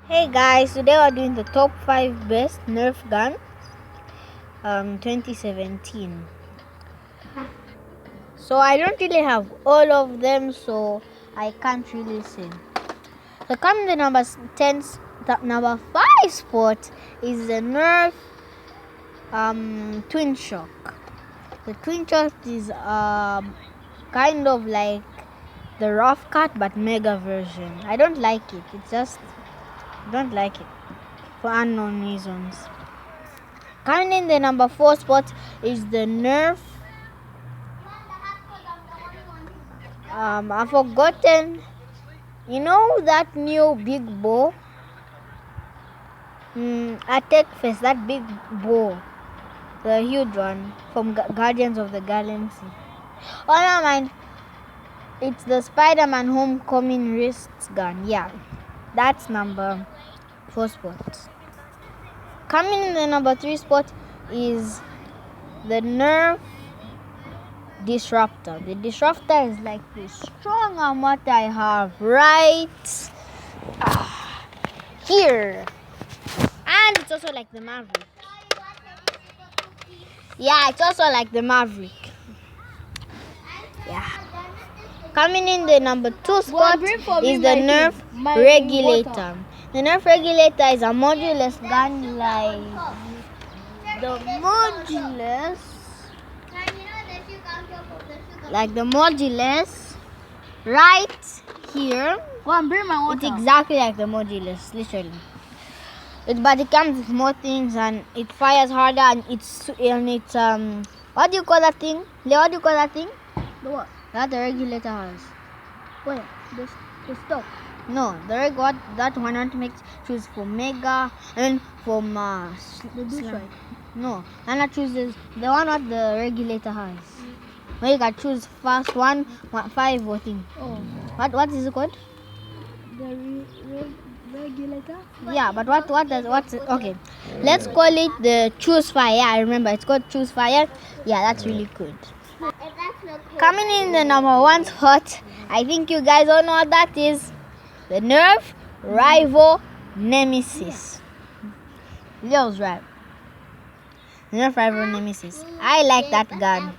Hey guys, today we're doing the top 5 best NERF gun 2017. So I don't really have all of them, so I can't really say. So coming to number 5 spot is the NERF Twin Shock. The Twin Shock is kind of like the rough cut but mega version. I don't like it. I don't like it for unknown reasons. Coming in the number 4 spot is the NERF. I've forgotten. You know that new big bow? Attack Face, that big bow. The huge one from Guardians of the Galaxy. Oh, never mind. It's the Spider-Man Homecoming wrist gun. Yeah, that's number 4 spot. Coming in the number 3 spot is the NERF Disruptor. The Disruptor is like the strong arm what I have right here. And it's also like the Maverick. Yeah, it's also like the Maverick. Yeah. Coming in the number 2 spot is the NERF Regulator. The NERF Regulator is a modulus gun like the modulus right here. It's exactly like the modulus, literally. But it comes with more things and it fires harder and it's what do you call that thing? What do you call that thing? The what? That the regulator has. Where? The stock. No, that one makes choose for mega and for mass. The Bushwhack. No, and I choose the one what the regulator has. Where you can choose first 1, 5 or thing. Oh. What is it called? The regulator. Yeah, but okay? Let's call it the choose fire. Yeah, I remember it's called choose fire. Yeah, that's really good. Coming in the number 1 spot, I think you guys all know what that is. The NERF Rival Nemesis. Leo's right. The NERF Rival Nemesis. I like that gun.